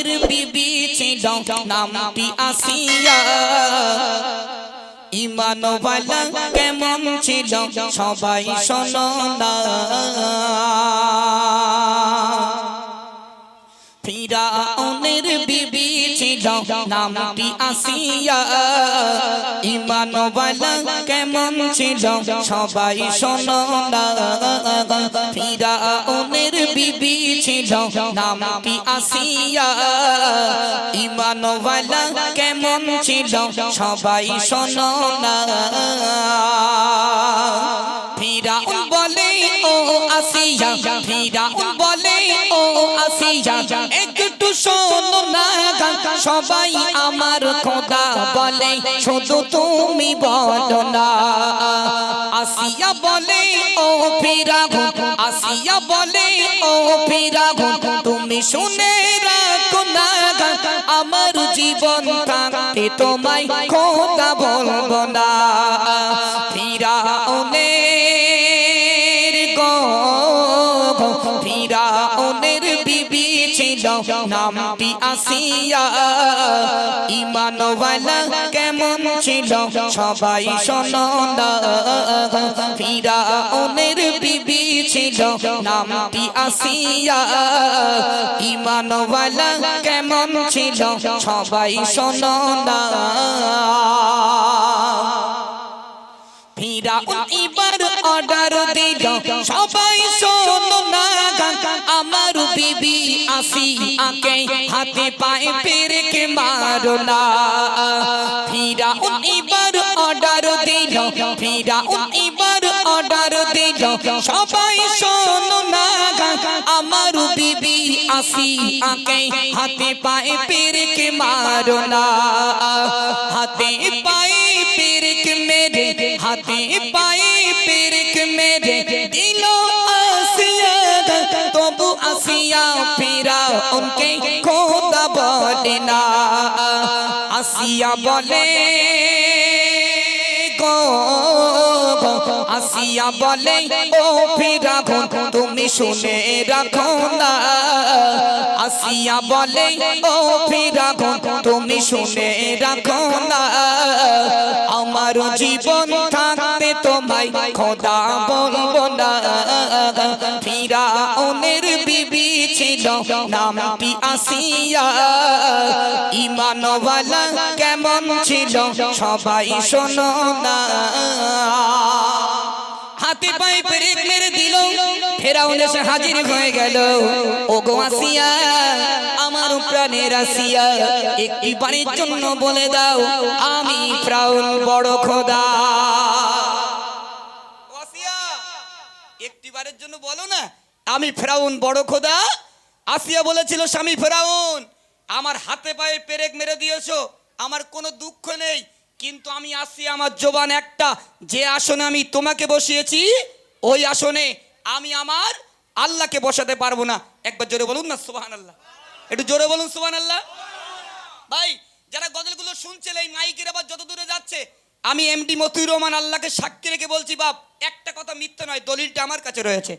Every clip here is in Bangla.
ফিরাউনের বিবি ছিল নামটি আসিয়া ঈমানওয়ালা কেমন ছিল সবাই শোনো না ফিরাউনের বিবি ছিল নামটি আসিয়া ঈমানওয়ালা কেমন ছিল সবাই শোনো না ফিরাউনের বিবি ছিল নামটি আসিয়া ঈমানওয়ালা কেমন ছিল সবাই শোনো না ফিরাউন বলে ও আসিয়া ফিরাউন বলে ও আসিয়া একটু শোনো না সবাই আমার খোদা বলে শুধু তুমি বলো না আসিয়া বলে ও ফিরাউন আসিয়া বলে ও ফিরাউন তুমি শুনে রাখো না আমার জীবন থাকতে তোমায় খোদা বলবো না ফিরাউনের ফিরাউনের বিবি ছিল নামটি আসিয়া ঈমানওয়ালা কেমন ছিল সবাই শোনো না ফিরাউনের বিবি ছিল নামটি আসিয়া ঈমানওয়ালা কেমন ছিল সবাই শোনো না ফিরাউন এবার অর্ডার দিল সবাই শোনো না আমার বিবি আসিয়াকে হাতে পায়ে পেরেকে মারো না ফিরাউন এবার অর্ডার দিল ফিরাউন এবার অর্ডার দিল সবাই শোনো না আমার বিবি আসিয়াকে হাতে পায়ে পেরেকে মারো না হাতে পায়ে পেরেক মেরে হাতে পায়ে পেরেক মেরে দিল আসিয়া তবু আসিয়া ফিরাউনকে খোদা বলে না আসিয়া বলে গো আসিয়া বলে ও ফিরাউন তুমি শুনে রাখো না আসিয়া বলে ও ফিরাউন তুমি শুনে রাখো না আমার জীবন থাকতে তোমায় খোদা বলবো না ফিরাউনের বিবি ছিল নামটি আসিয়া ঈমানওয়ালা কেমন ছিল সবাই শোনো না হাতে পায়ে পেরেক মেরে দিল ফিরাউন এসে হাজির হয়ে গেল ওগো আসিয়া আমার প্রাণের আসিয়া একটি বারের জন্য বলে দাও আমি ফিরাউন বড় খোদা আসিয়া একটি বারের জন্য বলো না আমি ফিরাউন বড় খোদা আসিয়া বলেছিল স্বামী ফিরাউন আমার হাতে পায়ে পেরেক মেরে দিয়েছো আমার কোনো দুঃখ নেই কিন্তু আমি আসিয়া আমার জবান একটা যে আসনে আমি তোমাকে বসিয়েছি ওই আসনে আমি আমার আল্লাহকে বসাতে পারবো না একবার জোরে বলুন না সুবহানাল্লাহ একটু জোরে বলুন সুবহানাল্লাহ ভাই যারা গজলগুলো শুনছেন এই মাইকের আবার যত দূরে যাচ্ছে আমি এমডি মতিউর রহমান আল্লাহকে সাক্ষী রেখে বলছি বাপ একটা কথা মিথ্যা নয় দলিলটা আমার কাছে রয়েছে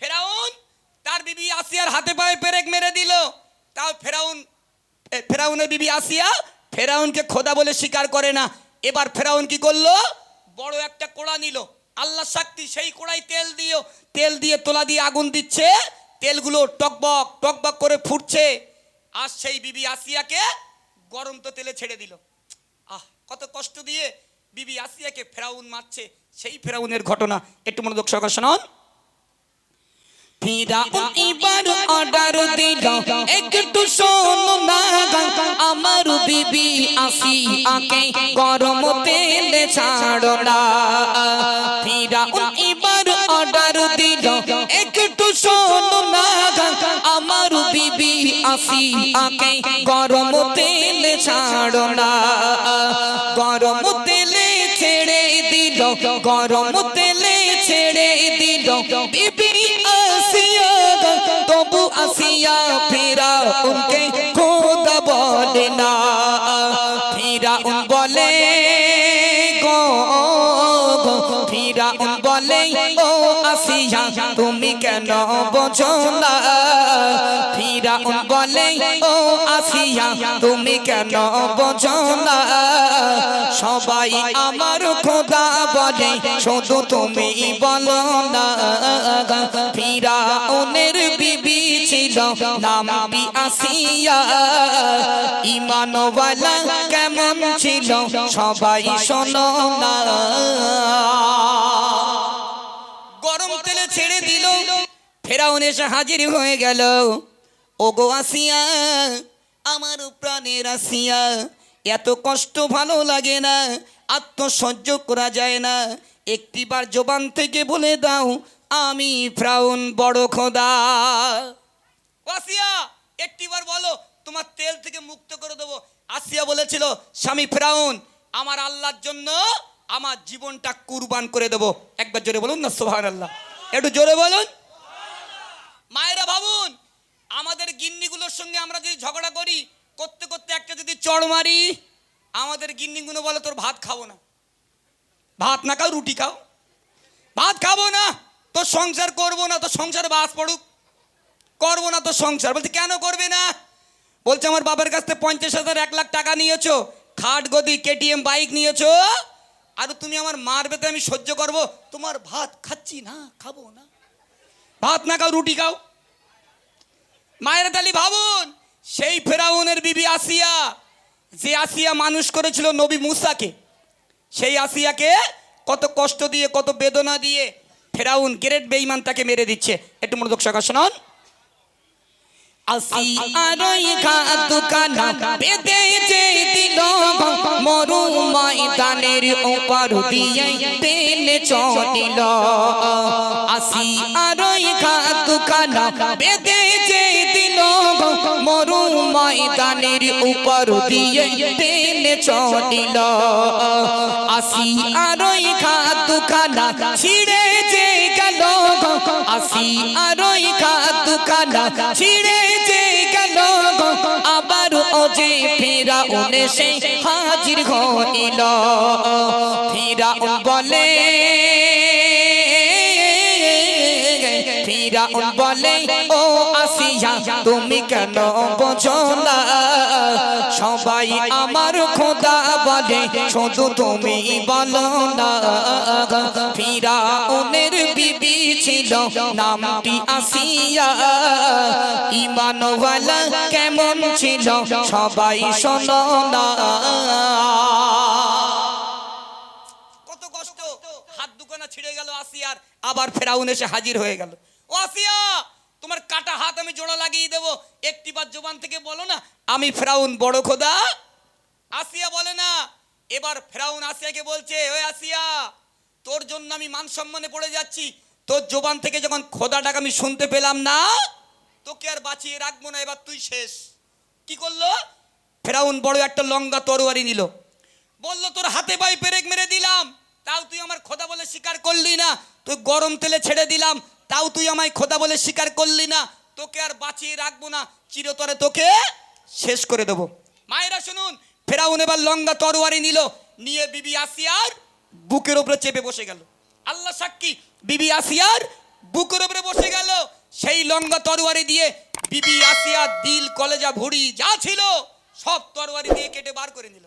ফিরাউন তার বিবি আসিয়ার হাতে পায়ে পেরেক মেরে দিল তাও ফিরাউনের বিবি আসিয়া ফিরাউনকে খোদা বলে স্বীকার করে না এবার ফিরাউন কি করলো বড় একটা কোড়া নিল আল্লাহ সাক্ষী সেই কোড়ায় তেল দিয়ে তোলা দিয়ে আগুন দিচ্ছে তেলগুলো টকবক টকবক করে ফুটছে আর সেই বিবি আসিয়াকে গরম তো তেলে ছেড়ে দিল কত কষ্ট দিয়ে বিবি আসিয়াকে ফিরাউন মারছে সেই ফিরাউনের ঘটনা একটু মনোযোগ সহকারে শুনুন ফিরাউন এবার অর্ডার দিল একটু শোনো না আমার বিবি আসিয়াকে গরম তেলে ছাড়ো না ফিরাউন এবার অর্ডার দিল একটু শোনো না আমার বিবি আসিয়াকে গরম তেলে ছাড়ো না গরম তেলে ছেড়ে দিল গরম তেলে ছেড়ে দিল বিবি আসিয়া তবু আসিয়া ফিরাউনকে খোদা বলে না ফিরাউন বলে গো ফিরাউন বলে ও আসিয়া আসিয়া তুমি কেন বোঝো না ফিরাউন বলে ও আসিয়া তুমি কেন বোঝো না সবাই আমার খোদা বলে শুধু তুমি বলো না ফিরাউনের বিবি ছিল নামটি আসিয়া ঈমানওয়ালা কেমন ছিল সবাই শোনো না গরম তেলে ছেড়ে দিল ফেরাউন এসে হাজির হয়ে গেল ওগো আসিয়া আমার প্রাণের আসিয়া এত কষ্ট ভালো লাগে না আত্মসহ্য করা যায় না একটিবার জবান থেকে বলে দাও আমি ফেরাউন বড় খোদা আসিয়া একটিবার বলো তোমার তেল থেকে মুক্ত করে দেবো আসিয়া বলেছিল স্বামী ফেরাউন আমার আল্লাহর জন্য আমার জীবনটা কুরবান করে দেবো একবার জোরে বলুন না সুবহানাল্লাহ একটু জোরে বলুন মায়েরা ভাবুন আমাদের গিন্নিগুলোর সঙ্গে আমরা যদি ঝগড়া করি করতে করতে একটা যদি চড় মারি আমাদের গিন্নিগুলো বলে তোর ভাত খাবো না ভাত না খাও রুটি খাও ভাত খাবো না তোর সংসার করবো না তোর সংসার বাস পড়ুক করবো না তোর সংসার বলতে কেন করবে না বলছে আমার বাবার কাছ থেকে 50,000 1 লাখ টাকা নিয়েছো খাট গদি কেটিএম বাইক নিয়েছো আর তুমি আমার মারবে তো আমি সহ্য করব তোমার ভাত খাচ্ছি না খাবো না ভাত না খাও রুটি খাও মায়েরা তালি ভাবুন সেই ফেরাউনের বিবি আসিয়া যে আসিয়া মানুষ করেছিল নবী মুসাকে সেই আসিয়াকে কত কষ্ট দিয়ে কত বেদনা দিয়ে ফেরাউন গ্রেট বেঈমান তাকে মেরে দিচ্ছে একটু মনোযোগ সহকারে শুনুন আসিয়ারই খাদুকানা বেদে যে দিল মরু ময়দানের উপর দিয়ে টেনে চলিল আসিয়ারই খাদুকানা বেদে যে দিল মরু ময়দানের উপর দিয়ে টেনে চলিল আসিয়ারই খাদুকানা ছিড়ে যে গেল আসিয়ারই খাদুকানা ছিড়ে আবার ও যে ফিরাউন এসে হাজির হইল ফিরাউন বলে ফিরাউন বলে ও আসিয়া তুমি কেন বোঝো না সবাই আমার খোদা বলে শুধু তুমি বলো না ফিরাউনের বিবি ছিল নামটি আসিয়া ঈমানওয়ালা কেমন ছিল সবাই শোনো না কত কষ্ট হাত দুখানা ছিঁড়ে গেল আসিয়ার আবার ফেরাউন এসে হাজির হয়ে গেল ও আসিয়া তোমার কাটা হাত আমি জোড়া লাগিয়ে দেবো একটিবার জবান থেকে বলো না আমি ফেরাউন বড় খোদা আসিয়া বলে না এবার ফেরাউন আসিয়াকে বলছে ওই আসিয়া তোর জন্য আমি মান সম্মানে পড়ে যাচ্ছি তোর জবান থেকে যখন খোদাটাকে আমি শুনতে পেলাম না তোকে আর বাঁচিয়ে রাখবো না এবার তুই শেষ কি করলো ফেরাউন বড় একটা লঙ্কা তরবারি নিল বলল তোর হাতে পায়ে পেরেক মেরে দিলাম তাও তুই আমার খোদা বলে স্বীকার করলি না তুই গরম তেলে ছেড়ে দিলাম তাও তুই আমায় খোদা বলে স্বীকার করলি না তোকে আর বাঁচিয়ে রাখবো না চিরতরে তোকে শেষ করে দেবো মায়েরা শুনুন ফেরাউন এবার লঙ্কা তরবারি নিল নিয়ে বিবি আসিয়ার বুকের উপরে চেপে বসে গেল আল্লাহ সাক্ষী বিবি আসিয়ার বুকের উপরে বসে গেল সেই লঙ্কা তরবারি দিয়ে বিবি আসিয়ার দিল কলেজা ভুঁড়ি যা ছিল সব তরবারি দিয়ে কেটে বার করে নিল